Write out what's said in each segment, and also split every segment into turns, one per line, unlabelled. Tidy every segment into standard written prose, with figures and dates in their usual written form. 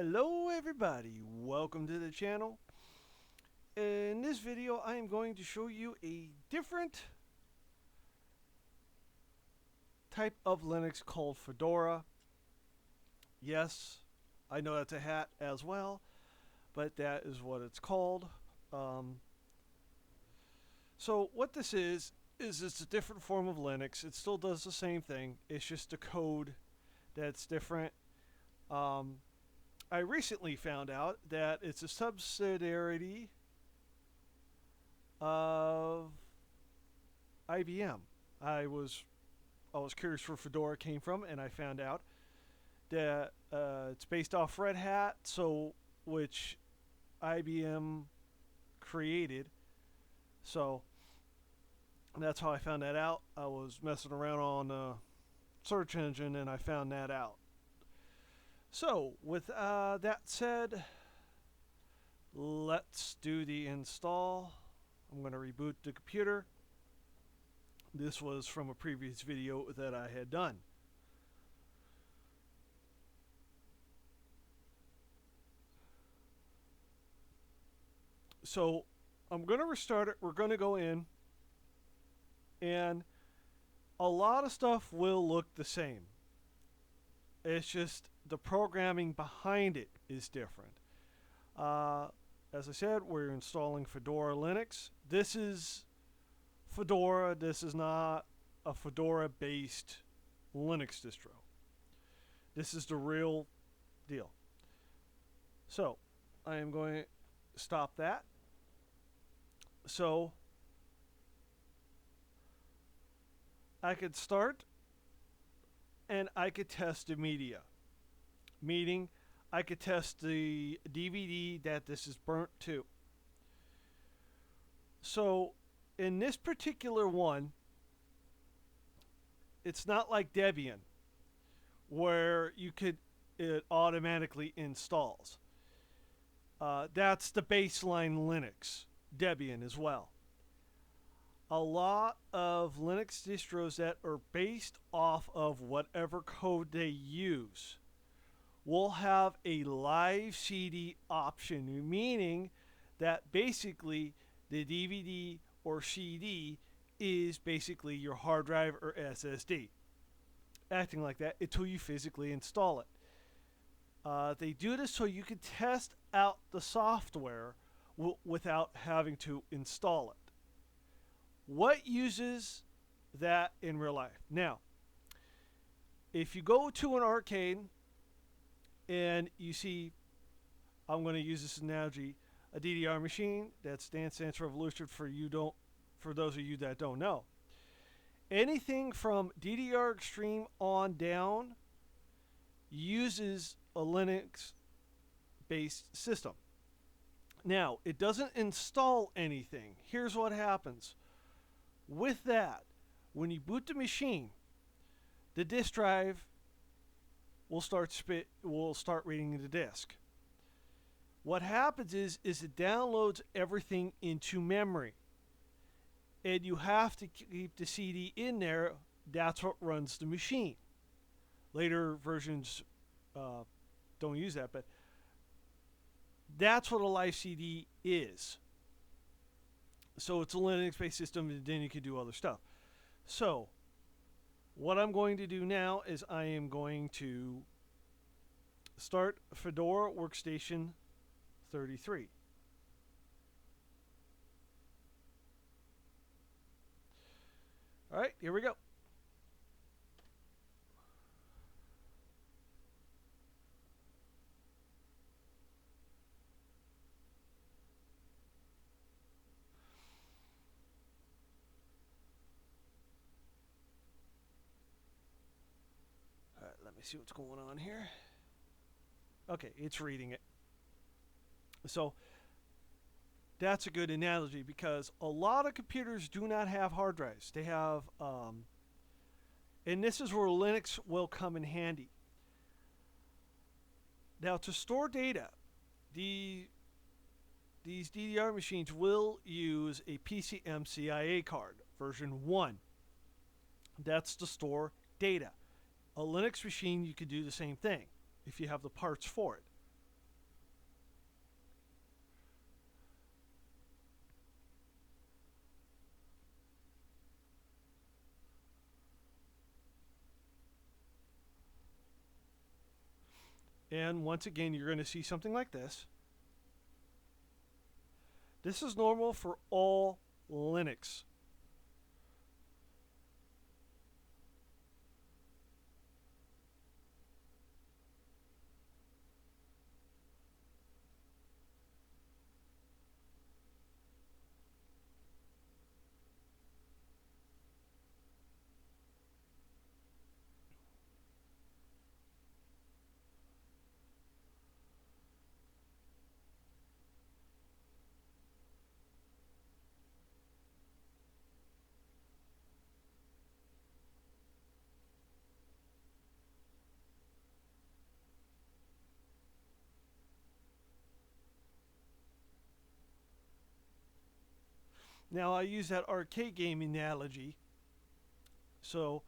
Hello everybody, welcome to the channel. In this video I am going to show you a different type of Linux called Fedora. Yes, I know that's a hat as well, but that is what it's called. So what this is it's a different form of Linux. It still does the same thing, it's just the code that's different. I recently found out that it's a subsidiary of IBM. I was curious where Fedora came from, and I found out that it's based off Red Hat, which IBM created. So that's how I found that out. I was messing around on a search engine, and I found that out. So with that said, let's do the install. I'm going to reboot the computer. This was from a previous video that I had done. So I'm going to restart it. We're going to go in, and a lot of stuff will look the same. It's just the programming behind it is different. As I said, we're installing Fedora Linux. This is Fedora. This is not a Fedora-based Linux distro. This is the real deal. So I am going to stop that. So I could start and I could test the media. Meaning, I could test the DVD that this is burnt to. So, in this particular one, it's not like Debian, where it automatically installs. That's the baseline Linux, Debian as well. A lot of Linux distros that are based off of whatever code they use will have a live CD option, meaning that basically the DVD or CD is basically your hard drive or SSD. Acting like that until you physically install it. They do this so you can test out the software without having to install it. What uses that in real life? Now, if you go to an arcade and you see, I'm going to use this analogy, a DDR machine, that's Dance Dance Revolution for those of you that don't know. Anything from DDR Extreme on down uses a Linux based system. Now, it doesn't install anything. Here's what happens. With that, when you boot the machine, the disk drive will start reading the disk. What happens is it downloads everything into memory, and you have to keep the CD in there. That's what runs the machine. Later versions don't use that, but that's what a live CD is. So it's a Linux-based system, and then you can do other stuff. So what I'm going to do now is I am going to start Fedora Workstation 33. All right, here we go. Let me see what's going on here. Okay, it's reading it. So that's a good analogy because a lot of computers do not have hard drives. They have, and this is where Linux will come in handy. Now, to store data, these DDR machines will use a PCMCIA card, version 1. That's to store data. A Linux machine, you could do the same thing if you have the parts for it. And once again, you're going to see something like this. This is normal for all Linux. Now, I use that arcade game analogy, so,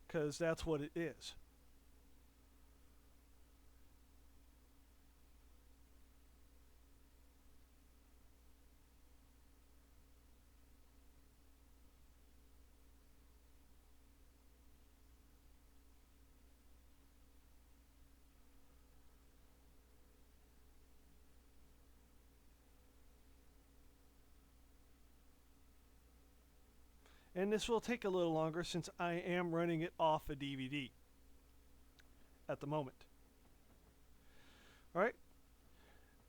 because that's what it is. And this will take a little longer since I am running it off a DVD at the moment. All right.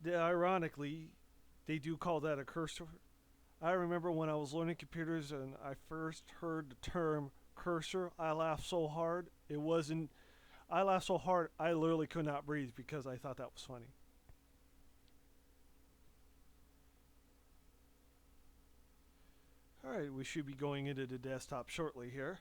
Ironically, they do call that a cursor. I remember when I was learning computers and I first heard the term cursor, I laughed so hard. I laughed so hard I literally could not breathe because I thought that was funny. Alright, we should be going into the desktop shortly here.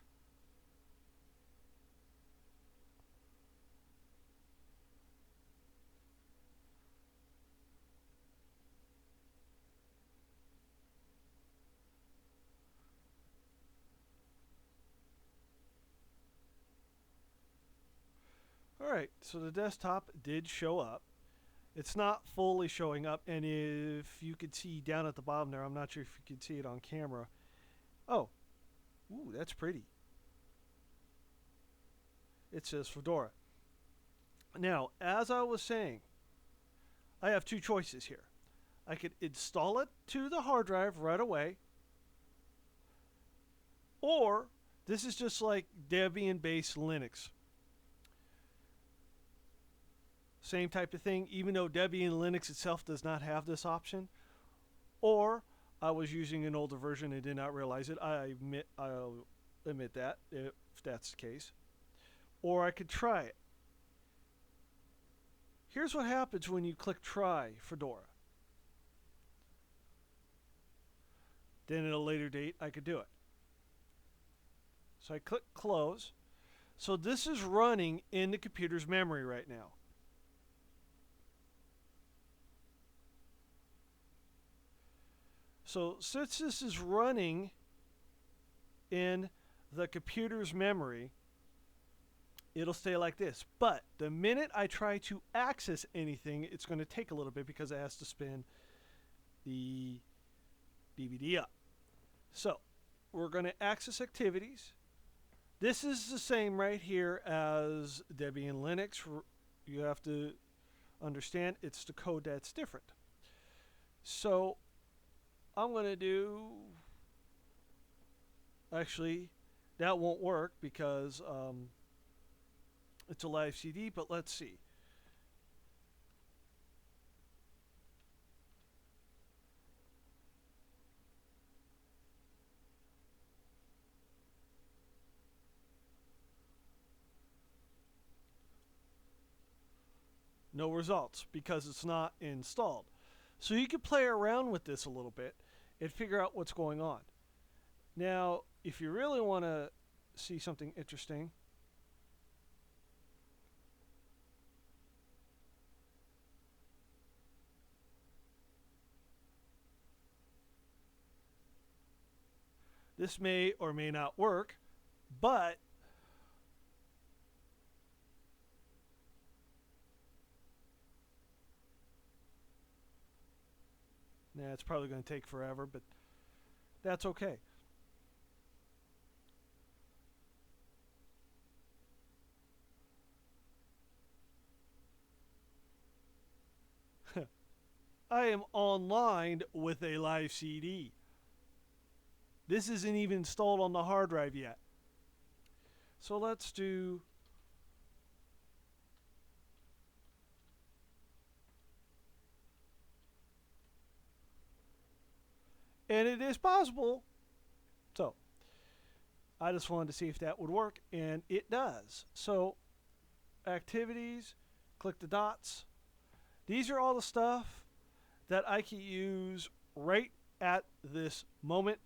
Alright, so the desktop did show up. It's not fully showing up, and if you could see down at the bottom there, I'm not sure if you could see it on camera. Oh, ooh, that's pretty. It says Fedora. Now, as I was saying, I have two choices here. I could install it to the hard drive right away, or this is just like Debian-based Linux. Same type of thing, even though Debian Linux itself does not have this option. Or I was using an older version and did not realize it. I'll admit that, if that's the case. Or I could try it. Here's what happens when you click Try Fedora. Then at a later date, I could do it. So I click Close. So this is running in the computer's memory right now. So since this is running in the computer's memory, it'll stay like this. But the minute I try to access anything, it's going to take a little bit because it has to spin the DVD up. So we're going to access activities. This is the same right here as Debian Linux. You have to understand it's the code that's different. So I'm going to do, actually, that won't work because it's a live CD, but let's see. No results because it's not installed. So you can play around with this a little bit and figure out what's going on. Now, if you really want to see something interesting, this may or may not work, but it's probably going to take forever, but that's okay. I am online with a live CD. This isn't even installed on the hard drive yet. So let's do and it is possible. So I just wanted to see if that would work, and it does. So activities, click the dots. These are all the stuff that I can use right at this moment.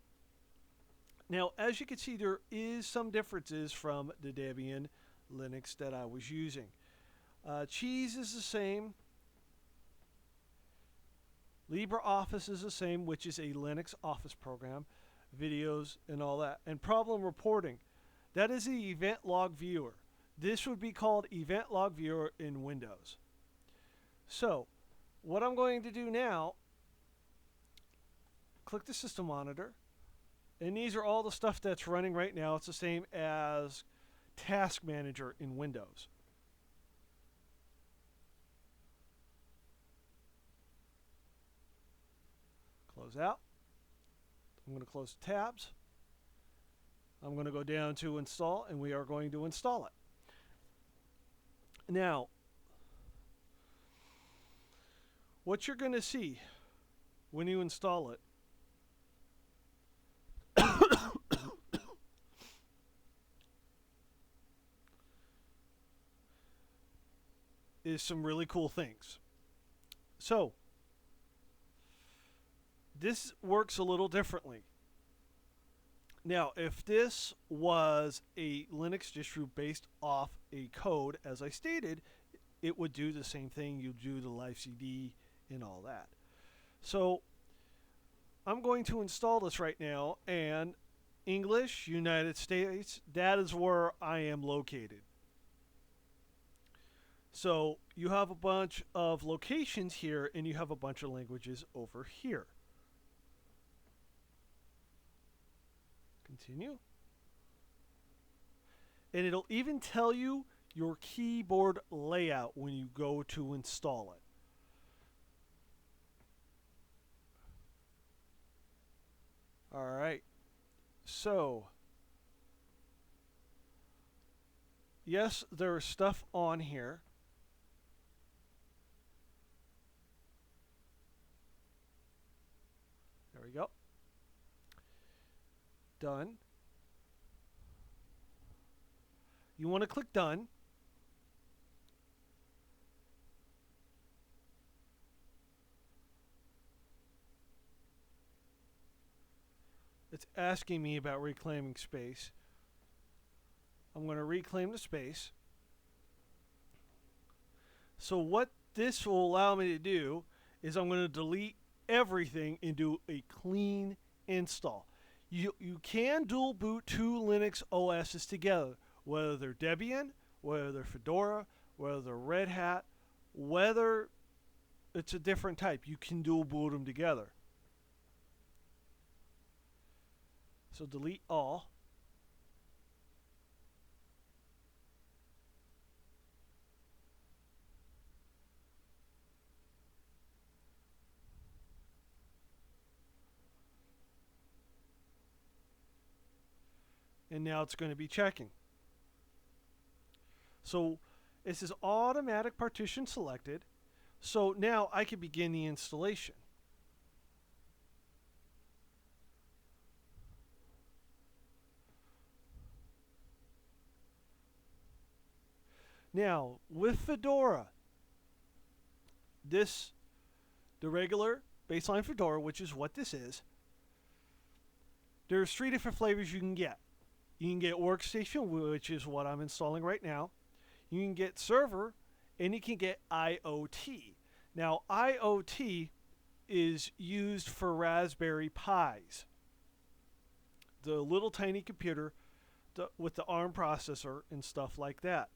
Now, as you can see, there is some differences from the Debian Linux that I was using. Cheese is the same. LibreOffice is the same, which is a Linux office program, videos and all that. And problem reporting, that is the event log viewer. This would be called event log viewer in Windows. So, what I'm going to do now, click the system monitor, and these are all the stuff that's running right now. It's the same as Task Manager in Windows. Close out. I'm going to close the tabs. I'm going to go down to install, and we are going to install it. Now, what you're going to see when you install it is some really cool things. So, this works a little differently. Now, if this was a Linux distro based off a code, as I stated, it would do the same thing. You do the live CD and all that. So, I'm going to install this right now, and English, United States, that is where I am located. So, you have a bunch of locations here, and you have a bunch of languages over here. Continue. And it'll even tell you your keyboard layout when you go to install it. Alright. So, yes, there is stuff on here. There we go. Done. You want to click done. It's asking me about reclaiming space. I'm going to reclaim the space. So what this will allow me to do is I'm going to delete everything and do a clean install. You can dual boot two Linux OSs together, whether they're Debian, whether they're Fedora, whether they're Red Hat, whether it's a different type. You can dual boot them together. So delete all. And now it's going to be checking. So this is automatic partition selected. So now I can begin the installation. Now with Fedora, the regular baseline Fedora, which is what this is, there's 3 different flavors you can get. You can get Workstation, which is what I'm installing right now. You can get Server, and you can get IoT. Now, IoT is used for Raspberry Pis, the little tiny computer with the ARM processor and stuff like that.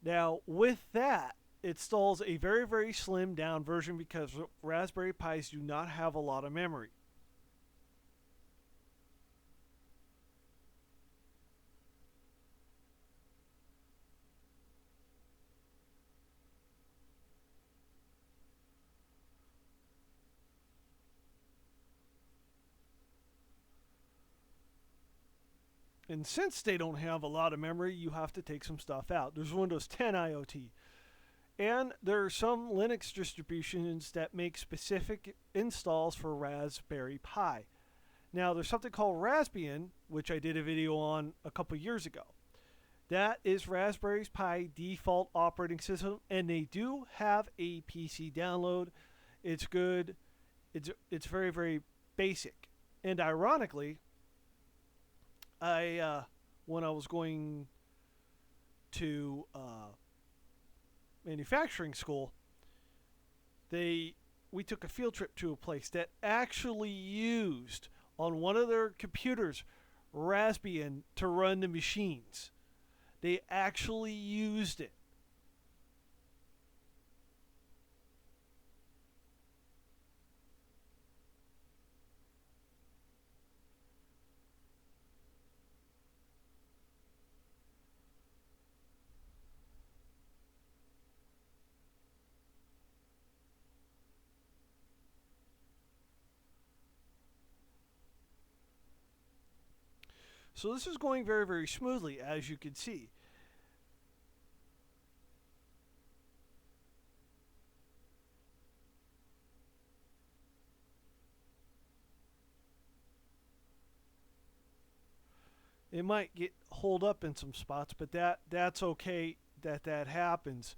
Now, with that, it installs a very, very slimmed down version because Raspberry Pis do not have a lot of memory. And since they don't have a lot of memory, you have to take some stuff out. There's Windows 10 IoT. And there are some Linux distributions that make specific installs for Raspberry Pi. Now, there's something called Raspbian, which I did a video on a couple years ago. That is Raspberry Pi default operating system, and they do have a PC download. It's good. It's very, very basic. And ironically, when I was going to manufacturing school, we took a field trip to a place that actually used on one of their computers Raspbian to run the machines. They actually used it. So this is going very, very smoothly, as you can see. It might get hold up in some spots, but that's okay that happens,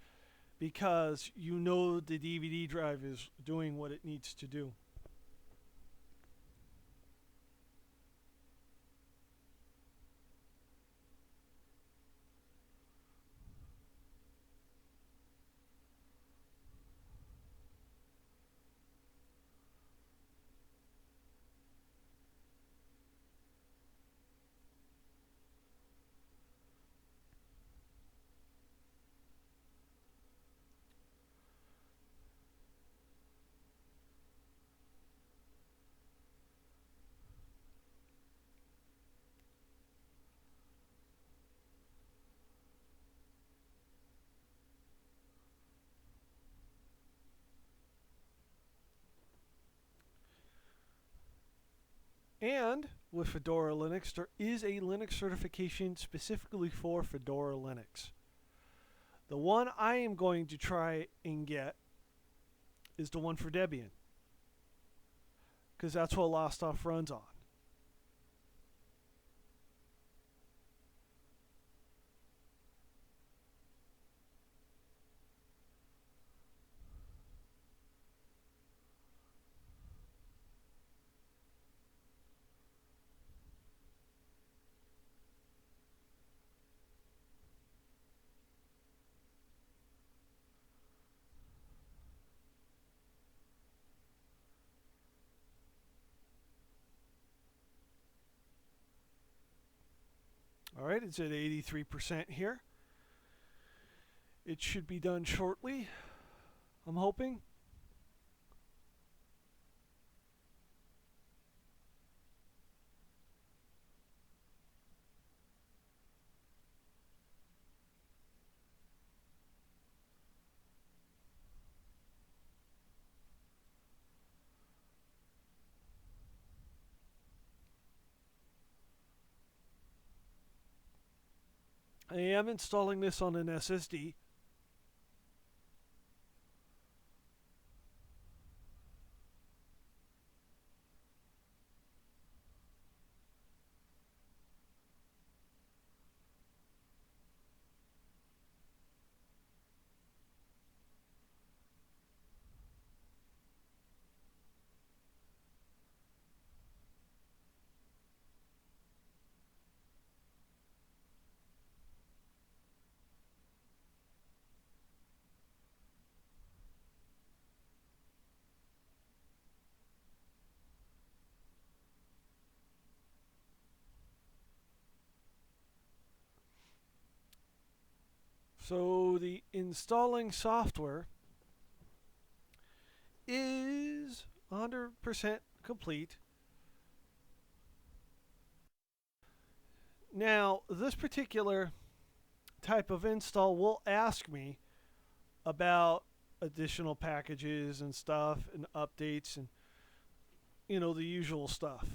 because you know the DVD drive is doing what it needs to do. And with Fedora Linux, there is a Linux certification specifically for Fedora Linux. The one I am going to try and get is the one for Debian, because that's what a lot of stuff runs on. All right, it's at 83% here. It should be done shortly, I'm hoping. I am installing this on an SSD. So the installing software is 100% complete. Now, this particular type of install will ask me about additional packages and stuff and updates and, the usual stuff.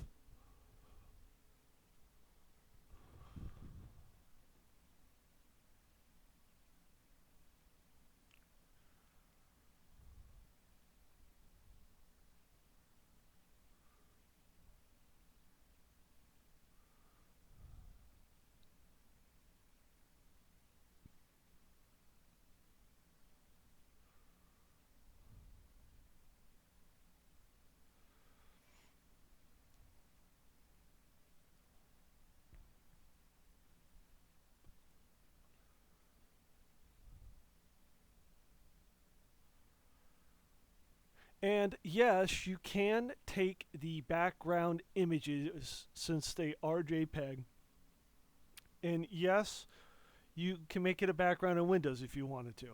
And yes, you can take the background images since they are JPEG. And yes, you can make it a background in Windows if you wanted to.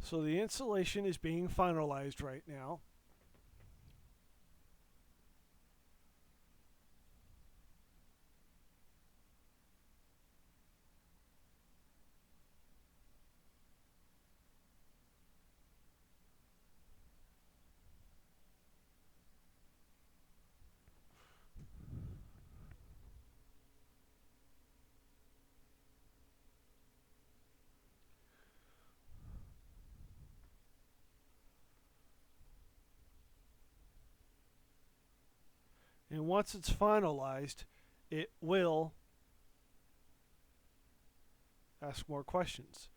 So the installation is being finalized right now. And once it's finalized, it will ask more questions.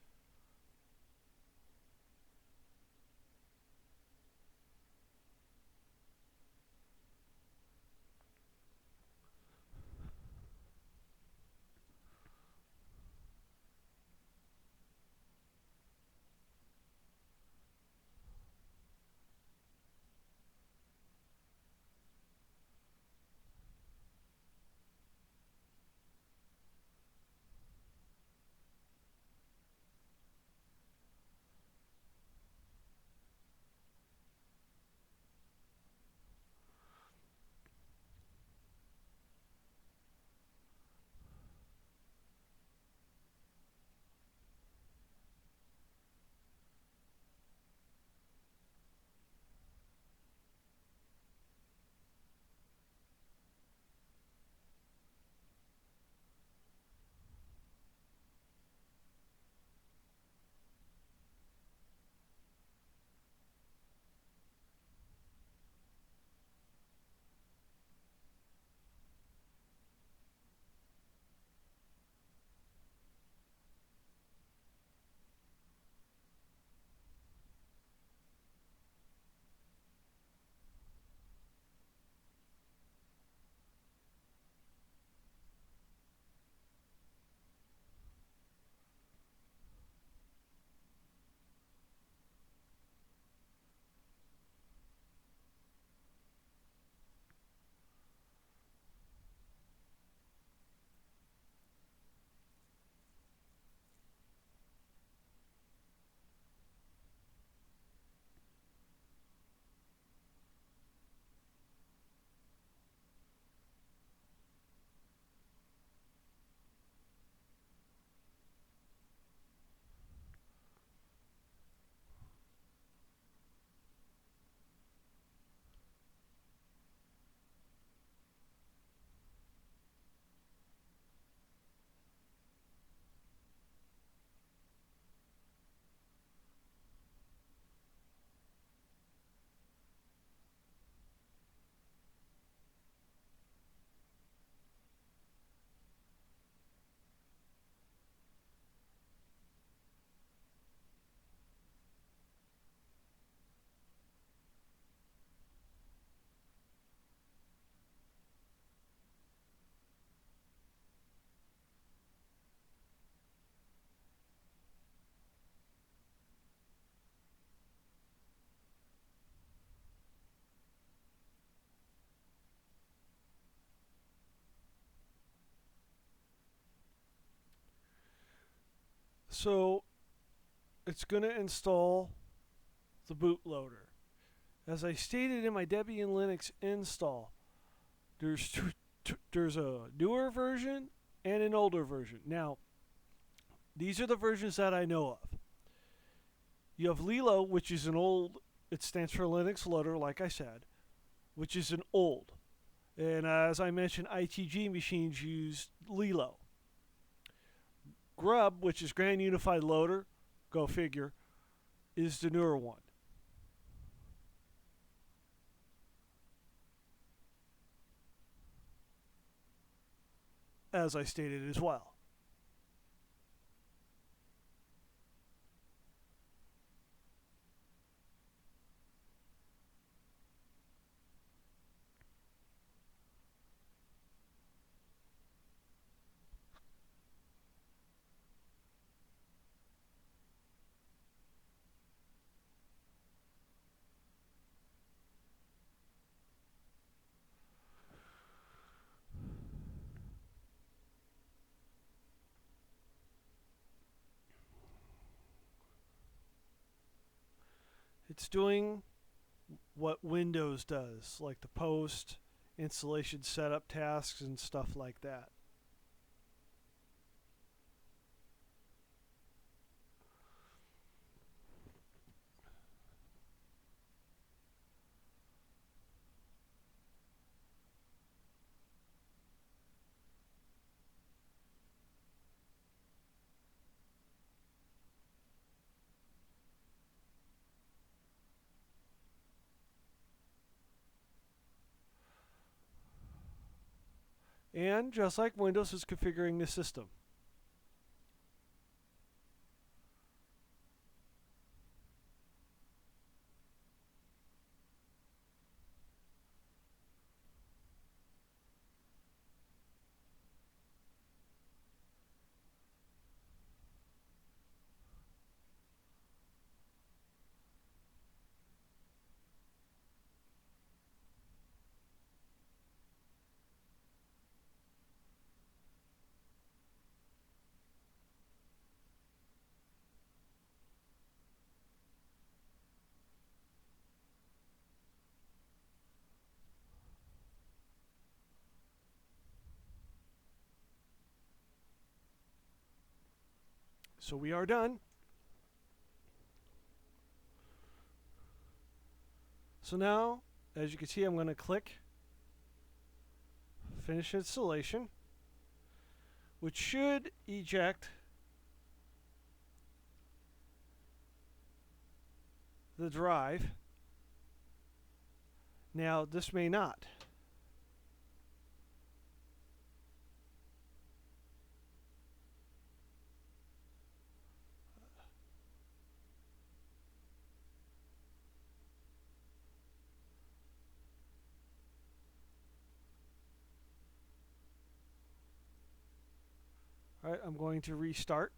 So it's going to install the bootloader. As I stated in my Debian Linux install, there's a newer version and an older version. Now, these are the versions that I know of. You have Lilo, which is an old, it stands for Linux Loader, like I said, which is an old. And as I mentioned, ITG machines use Lilo. Grub, which is Grand Unified Loader, go figure, is the newer one. as I stated as well. It's doing what Windows does, like the post, installation setup tasks, and stuff like that. And just like Windows is configuring the system. So we are done. So now, as you can see, I'm going to click Finish Installation, which should eject the drive. Now, this may not. All right, I'm going to restart.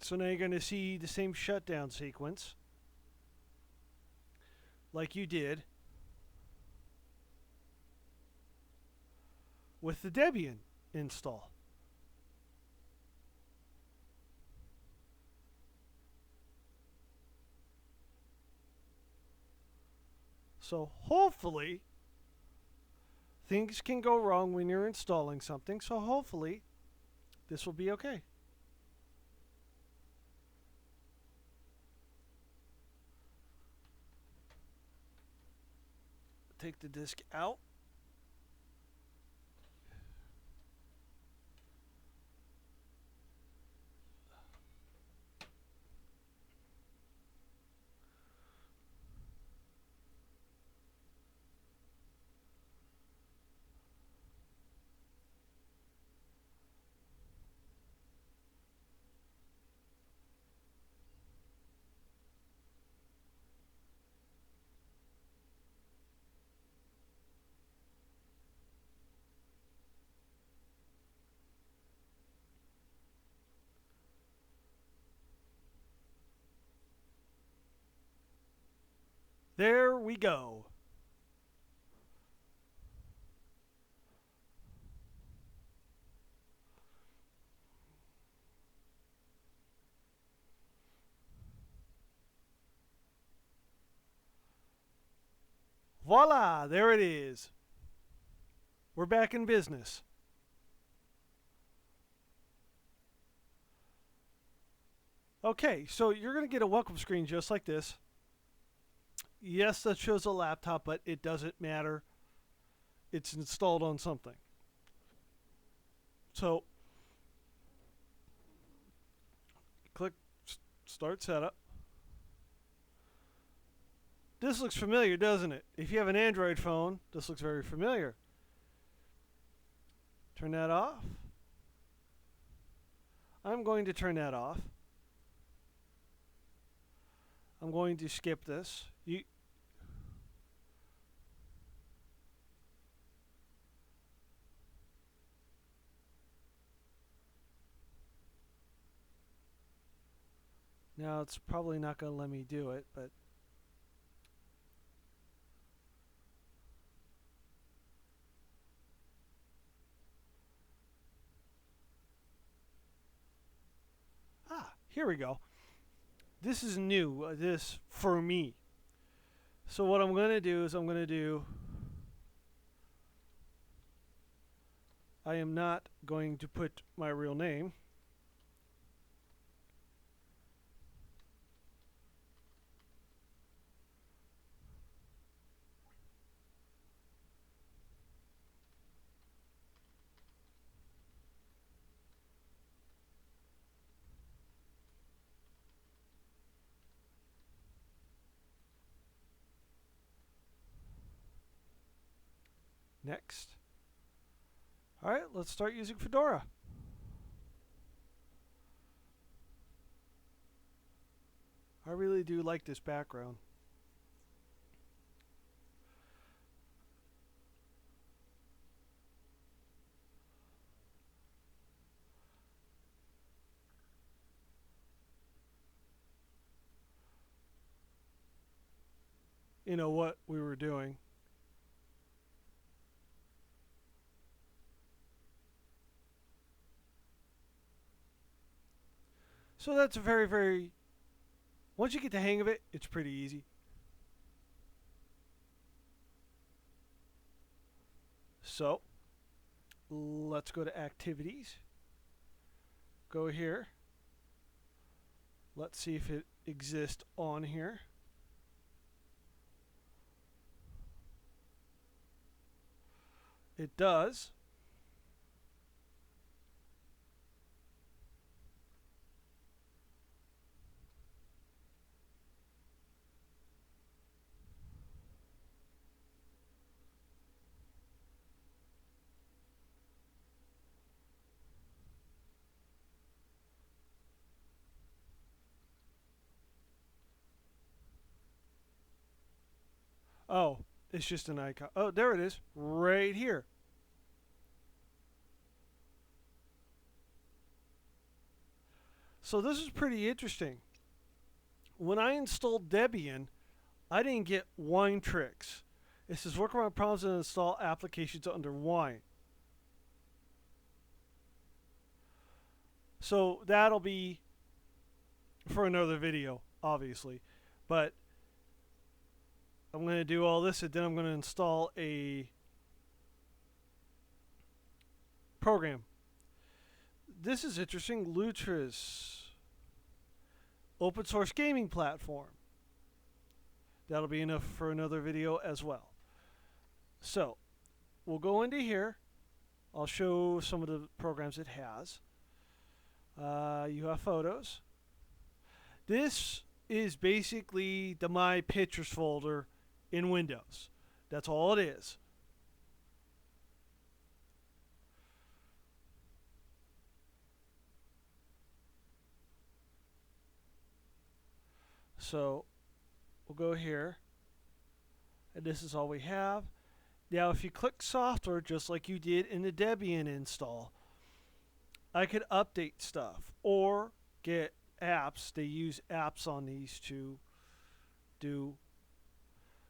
So now you're going to see the same shutdown sequence like you did with the Debian install. So hopefully things can go wrong when you're installing something, so hopefully this will be okay. Take the disk out. There we go. Voila, there it is. We're back in business. Okay, so you're going to get a welcome screen just like this. Yes, that shows a laptop, but it doesn't matter. it's installed on something. So click Start Setup. This looks familiar, doesn't it? If you have an Android phone, this looks very familiar. Turn that off. I'm going to turn that off. I'm going to skip this. Now it's probably not going to let me do it, but here we go. This is new, this for me. So what I'm going to do is I am not going to put my real name. Next. All right, let's start using Fedora. I really do like this background. You know what we were doing. So that's a very, once you get the hang of it, it's pretty easy. So let's go to Activities. Go here. Let's see if it exists on here. It does. Oh, it's just an icon. Oh, there it is, right here. So this is pretty interesting. When I installed Debian, I didn't get Wine tricks. It says work around problems and install applications under Wine. So that'll be for another video, obviously. But I'm going to do all this, and then I'm going to install a program. This is interesting. Lutris, open source gaming platform. That'll be enough for another video as well. So we'll go into here. I'll show some of the programs it has. You have photos. This is basically the My Pictures folder in Windows. That's all it is. So we'll go here, and this is all we have. Now if you click software just like you did in the Debian install, I could update stuff or get apps. They use apps on these to do.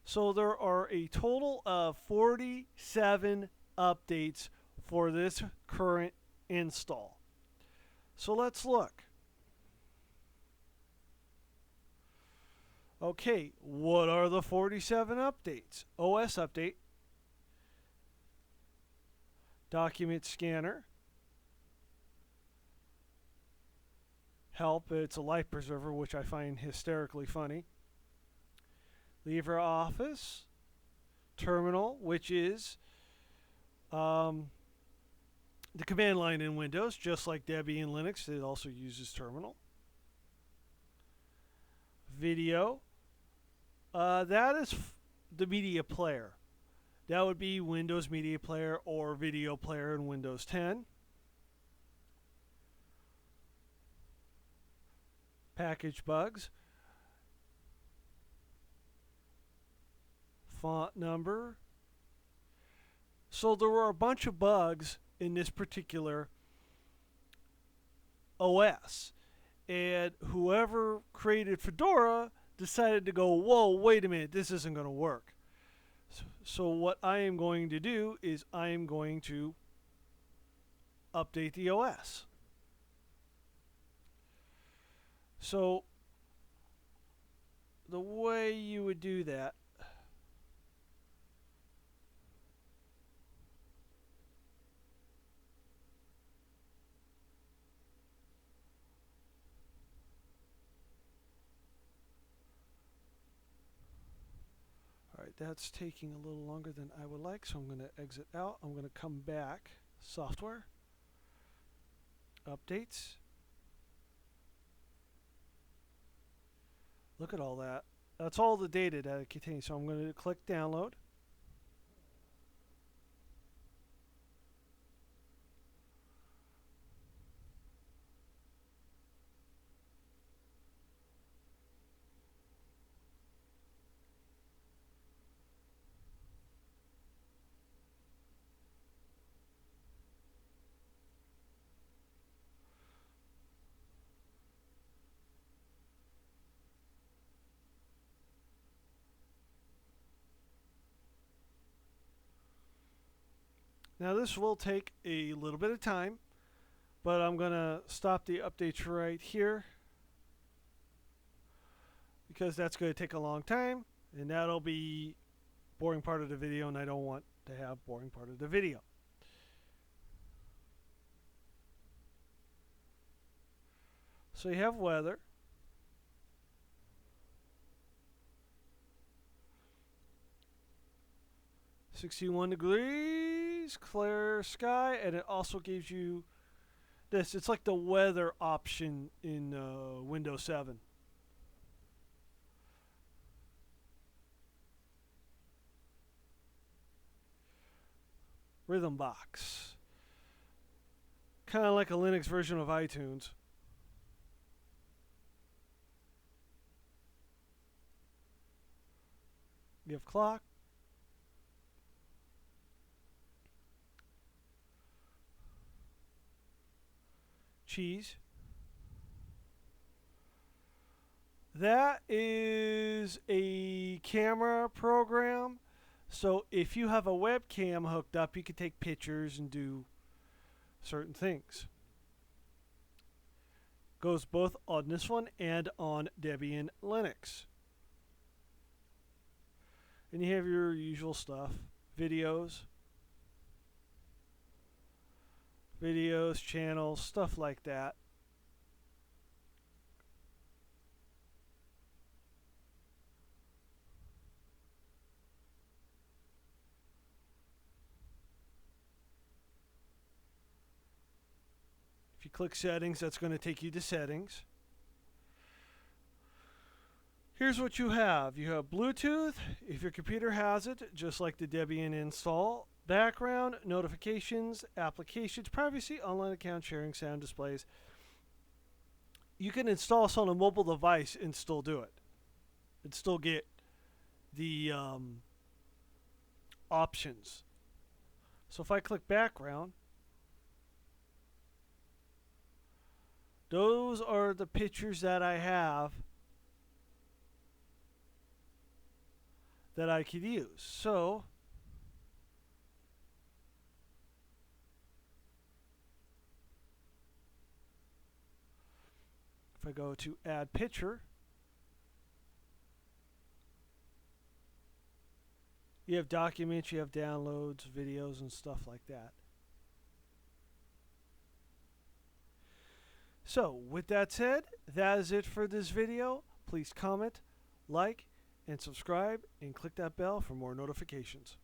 So there are a total of 47 updates for this current install. So let's look. Okay, what are the 47 updates? OS update, document scanner, help, it's a life preserver, which I find hysterically funny. LibreOffice, terminal, which is The command line in Windows, just like Debian Linux, it also uses terminal. Video, that is the media player. That would be Windows Media Player or Video Player in Windows 10. Package bugs. Font number. So there were a bunch of bugs in this particular OS. And whoever created Fedora decided to go, whoa, wait a minute, this isn't going to work. So what I am going to do is I am going to update the OS. So the way you would do that, that's taking a little longer than I would like, so I'm going to exit out. I'm going to come back. Software. Updates. Look at all that. That's all the data that it contains. So I'm going to click download. Now this will take a little bit of time, but I'm going to stop the updates right here because that's going to take a long time, and that'll be boring part of the video, and I don't want to have boring part of the video. So you have weather. .61 degrees, clear sky, and it also gives you this. It's like the weather option in Windows 7. Rhythm box. Kind of like a Linux version of iTunes. You have clock. Cheese. That is a camera program. So if you have a webcam hooked up, you can take pictures and do certain things. Goes both on this one and on Debian Linux. And you have your usual stuff. Videos, channels, stuff like that. If you click settings, that's going to take you to settings. Here's what you have. You have Bluetooth, if your computer has it, just like the Debian install. Background, notifications, applications, privacy, online account sharing, sound displays. You can install this on a mobile device and still do it. And still get the options. So if I click background, those are the pictures that I have that I could use. So if I go to add picture, you have documents, you have downloads, videos, and stuff like that. So with that said, that is it for this video. Please comment, like, and subscribe, and click that bell for more notifications.